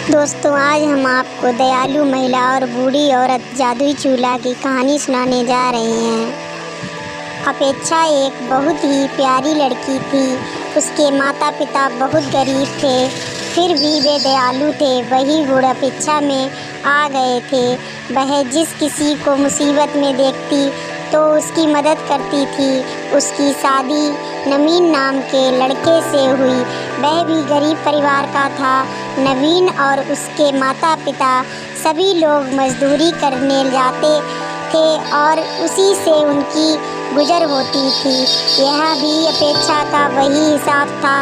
दोस्तों, आज हम आपको दयालु महिला और बूढ़ी औरत जादुई चूल्हा की कहानी सुनाने जा रहे हैं। अपेक्षा एक बहुत ही प्यारी लड़की थी। उसके माता पिता बहुत गरीब थे, फिर भी वे दयालु थे। वही गुण अपेक्षा में आ गए थे। वह जिस किसी को मुसीबत में देखती तो उसकी मदद करती थी। उसकी शादी नवीन नाम के लड़के से हुई। वह भी गरीब परिवार का था। नवीन और उसके माता पिता सभी लोग मजदूरी करने जाते थे और उसी से उनकी गुजर होती थी। यह भी अपेक्षा का वही हिसाब था।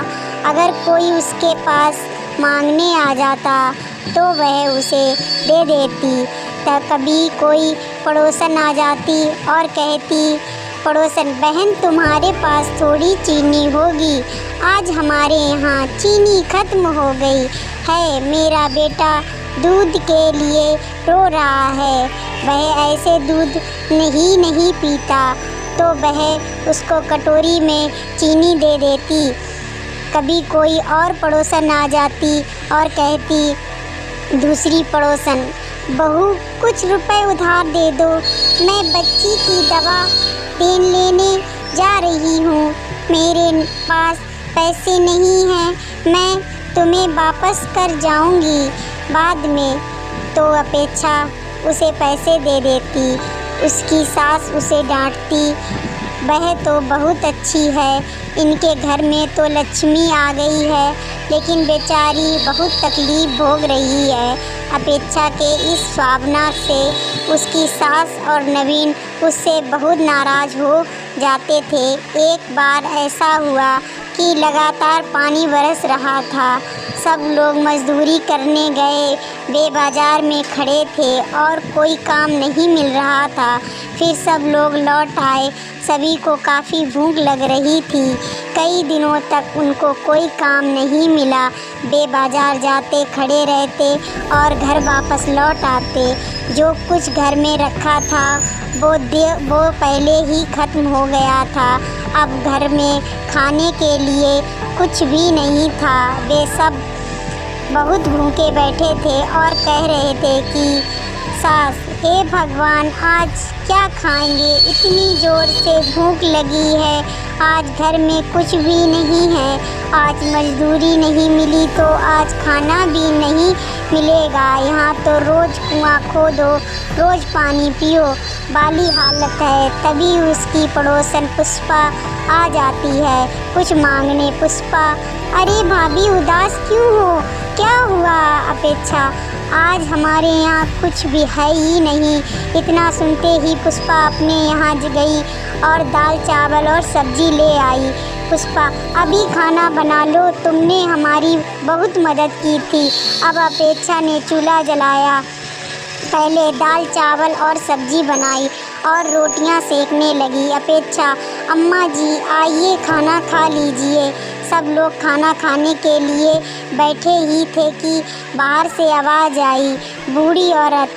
अगर कोई उसके पास मांगने आ जाता तो वह उसे दे देती। तब कभी कोई पड़ोसन आ जाती और कहती, पड़ोसन बहन, तुम्हारे पास थोड़ी चीनी होगी? आज हमारे यहाँ चीनी खत्म हो गई है। मेरा बेटा दूध के लिए रो रहा है। वह ऐसे दूध नहीं पीता, तो वह उसको कटोरी में चीनी दे देती। कभी कोई और पड़ोसन आ जाती और कहती, दूसरी पड़ोसन, बहू कुछ रुपए उधार दे दो, मैं बच्ची की दवा पेन लेने जा रही हूँ। मेरे पास पैसे नहीं हैं, मैं तुम्हें वापस कर जाऊँगी बाद में। तो अपेक्षा उसे पैसे दे देती। उसकी सास उसे डांटती, वह तो बहुत अच्छी है, इनके घर में तो लक्ष्मी आ गई है, लेकिन बेचारी बहुत तकलीफ़ भोग रही है। अपेक्षा के इस भावना से उसकी सास और नवीन उससे बहुत नाराज़ हो जाते थे। एक बार ऐसा हुआ कि लगातार पानी बरस रहा था। सब लोग मजदूरी करने गए। वे बाज़ार में खड़े थे और कोई काम नहीं मिल रहा था। फिर सब लोग लौट आए। सभी को काफ़ी भूख लग रही थी। कई दिनों तक उनको कोई काम नहीं मिला। वे बाज़ार जाते, खड़े रहते और घर वापस लौट आते। जो कुछ घर में रखा था वो पहले ही ख़त्म हो गया था। अब घर में खाने के लिए कुछ भी नहीं था। वे सब बहुत भूखे बैठे थे और कह रहे थे कि सास, हे भगवान, आज क्या खाएंगे? इतनी ज़ोर से भूख लगी है। आज घर में कुछ भी नहीं है। आज मजदूरी नहीं मिली तो आज खाना भी नहीं मिलेगा। यहाँ तो रोज़ कुआं खोदो, रोज़ पानी पियो वाली हालत है। तभी उसकी पड़ोसन पुष्पा आ जाती है कुछ मांगने। पुष्पा, अरे भाभी, उदास क्यों हो? क्या हुआ? अपेक्षा, आज हमारे यहाँ कुछ भी है ही नहीं। इतना सुनते ही पुष्पा अपने यहाँ गई और दाल चावल और सब्जी ले आई। पुष्पा, अभी खाना बना लो, तुमने हमारी बहुत मदद की थी। अब अपेक्षा ने चूल्हा जलाया। पहले दाल चावल और सब्जी बनाई और रोटियां सेकने लगी। अपेक्षा, अम्मा जी आइए खाना खा लीजिए। सब लोग खाना खाने के लिए बैठे ही थे कि बाहर से आवाज़ आई, बूढ़ी औरत,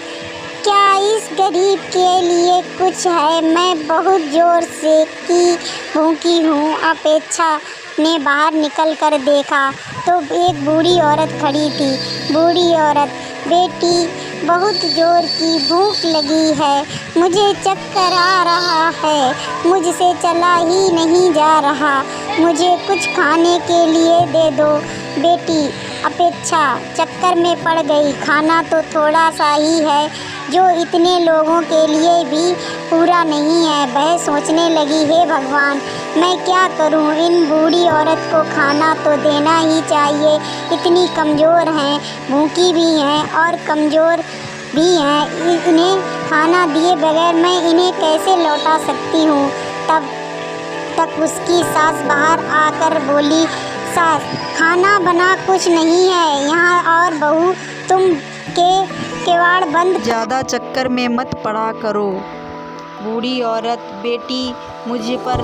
क्या इस गरीब के लिए कुछ है? मैं बहुत ज़ोर से की भूखी हूँ। अपेक्षा ने बाहर निकल कर देखा तो एक बूढ़ी औरत खड़ी थी। बूढ़ी औरत, बेटी, बहुत ज़ोर की भूख लगी है, मुझे चक्कर आ रहा है, मुझसे चला ही नहीं जा रहा, मुझे कुछ खाने के लिए दे दो। बेटी अपेक्षा चक्कर में पड़ गई। खाना तो थोड़ा सा ही है जो इतने लोगों के लिए भी पूरा नहीं है। वह सोचने लगी, हे भगवान, मैं क्या करूं? इन बूढ़ी औरत को खाना तो देना ही चाहिए। इतनी कमज़ोर हैं, भूखी भी हैं और कमज़ोर भी हैं। इन्हें खाना दिए बगैर मैं इन्हें कैसे लौटा सकती हूँ? तब तक उसकी सास बाहर आकर बोली, सास, खाना बना कुछ नहीं है यहाँ, और बहू तुम केवाड़ बंद। ज़्यादा चक्कर में मत पड़ा करो। बूढ़ी औरत, बेटी, मुझ पर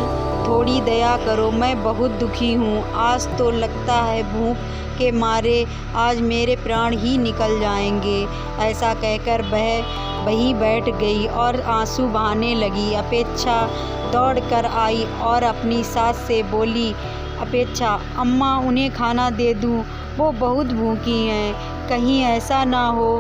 थोड़ी दया करो, मैं बहुत दुखी हूँ। आज तो लगता है भूख के मारे आज मेरे प्राण ही निकल जाएंगे। ऐसा कहकर वह वहीं बैठ गई और आंसू बहाने लगी। अपेक्षा दौड़ कर आई और अपनी सास से बोली, अपेक्षा, अम्मा, उन्हें खाना दे दूँ? वो बहुत भूखी हैं। कहीं ऐसा ना हो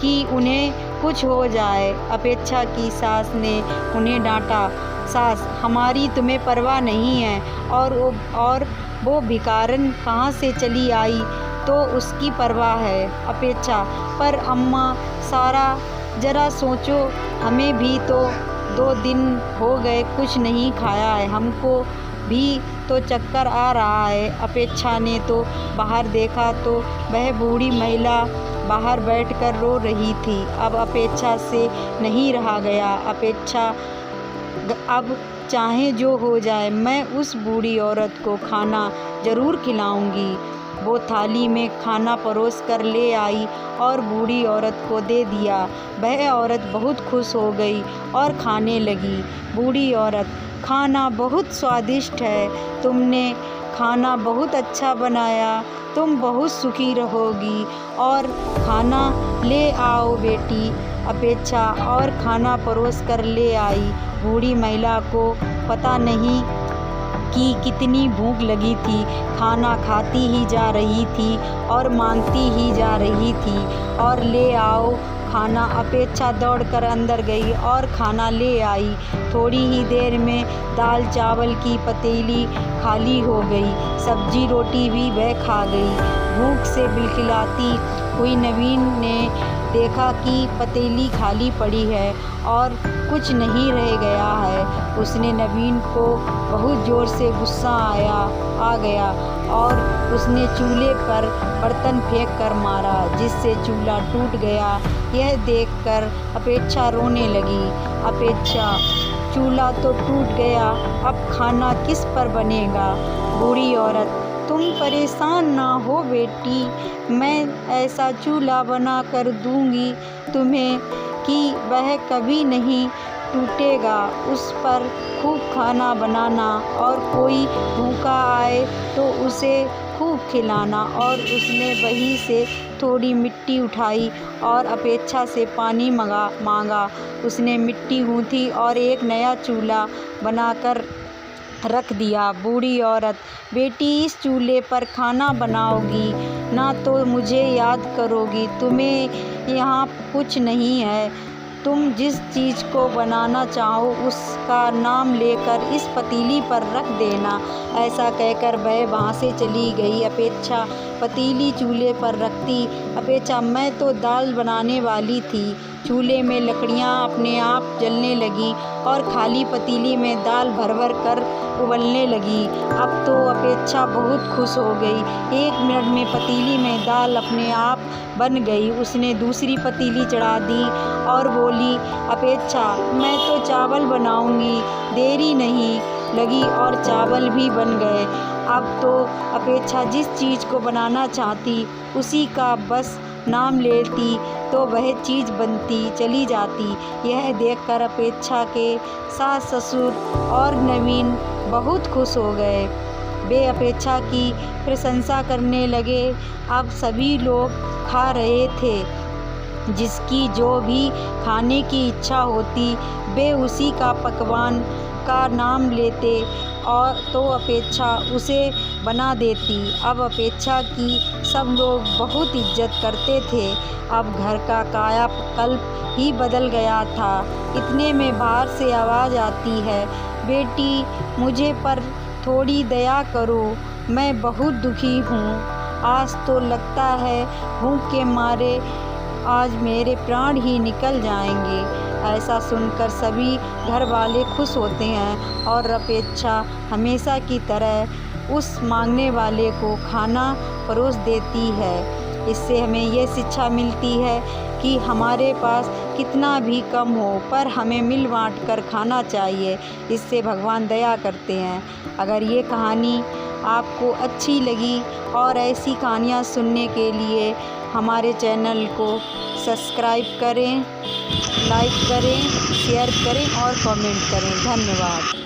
कि उन्हें कुछ हो जाए। अपेक्षा की सास ने उन्हें डांटा, सास हमारी तुम्हें परवाह नहीं है, और वो भिखारन कहाँ से चली आई तो उसकी परवाह है। अपेक्षा, पर अम्मा सारा जरा सोचो, हमें भी तो 2 दिन हो गए कुछ नहीं खाया है, हमको भी तो चक्कर आ रहा है। अपेक्षा ने तो बाहर देखा तो वह बूढ़ी महिला बाहर बैठकर रो रही थी। अब अपेक्षा से नहीं रहा गया। अपेक्षा, अब चाहे जो हो जाए मैं उस बूढ़ी औरत को खाना ज़रूर खिलाऊंगी। वो थाली में खाना परोस कर ले आई और बूढ़ी औरत को दे दिया। वह औरत बहुत खुश हो गई और खाने लगी। बूढ़ी औरत, खाना बहुत स्वादिष्ट है, तुमने खाना बहुत अच्छा बनाया, तुम बहुत सुखी रहोगी, और खाना ले आओ बेटी। अपेक्षा और खाना परोस कर ले आई। बूढ़ी महिला को पता नहीं कि कितनी भूख लगी थी, खाना खाती ही जा रही थी और मांगती ही जा रही थी, और ले आओ खाना। अपेक्षा दौड़कर अंदर गई और खाना ले आई। थोड़ी ही देर में दाल चावल की पतीली खाली हो गई, सब्जी रोटी भी वह खा गई। भूख से बिलखिलाती हुई नवीन ने देखा कि पतीली खाली पड़ी है और कुछ नहीं रह गया है। उसने नवीन को बहुत ज़ोर से गुस्सा आ गया और उसने चूल्हे पर बर्तन फेंक कर मारा, जिससे चूल्हा टूट गया। यह देखकर अपेक्षा रोने लगी। अपेक्षा, चूल्हा तो टूट गया, अब खाना किस पर बनेगा? बूढ़ी औरत, तुम परेशान ना हो बेटी, मैं ऐसा चूल्हा बना कर दूंगी तुम्हें कि वह कभी नहीं टूटेगा। उस पर खूब खाना बनाना और कोई भूखा आए तो उसे खूब खिलाना। और उसने वहीं से थोड़ी मिट्टी उठाई और अपेक्षा से पानी मांगा। उसने मिट्टी गूंथी और एक नया चूल्हा बनाकर रख दिया। बूढ़ी औरत, बेटी इस चूल्हे पर खाना बनाओगी ना तो मुझे याद करोगी। तुम्हें यहाँ कुछ नहीं है, तुम जिस चीज़ को बनाना चाहो उसका नाम लेकर इस पतीली पर रख देना। ऐसा कहकर वह वहाँ से चली गई। अपेक्षा पतीली चूल्हे पर रखती। अपेक्षा, मैं तो दाल बनाने वाली थी। चूल्हे में लकड़ियाँ अपने आप जलने लगी और खाली पतीली में दाल भर भर कर उबलने लगी। अब तो अपेक्षा बहुत खुश हो गई। 1 मिनट में पतीली में दाल अपने आप बन गई। उसने दूसरी पतीली चढ़ा दी और बोली, अपेक्षा, मैं तो चावल बनाऊंगी। देरी नहीं लगी और चावल भी बन गए। अब तो अपेक्षा जिस चीज़ को बनाना चाहती उसी का बस नाम लेती तो वह चीज़ बनती चली जाती। यह देखकर अपेक्षा के सास ससुर और नवीन बहुत खुश हो गए। वे अपेक्षा की प्रशंसा करने लगे। अब सभी लोग खा रहे थे। जिसकी जो भी खाने की इच्छा होती वे उसी का पकवान का नाम लेते और तो अपेक्षा उसे बना देती। अब अपेक्षा की सब लोग बहुत इज्जत करते थे। अब घर का कायाकल्प ही बदल गया था। इतने में बाहर से आवाज़ आती है, बेटी मुझे पर थोड़ी दया करो, मैं बहुत दुखी हूँ। आज तो लगता है भूख के मारे आज मेरे प्राण ही निकल जाएंगे। ऐसा सुनकर सभी घर वाले खुश होते हैं और अपेक्षा हमेशा की तरह उस मांगने वाले को खाना परोस देती है। इससे हमें यह शिक्षा मिलती है कि हमारे पास कितना भी कम हो पर हमें मिल बाँट कर खाना चाहिए। इससे भगवान दया करते हैं। अगर ये कहानी आपको अच्छी लगी और ऐसी कहानियाँ सुनने के लिए हमारे चैनल को सब्सक्राइब करें, लाइक करें, शेयर करें और कमेंट करें। धन्यवाद।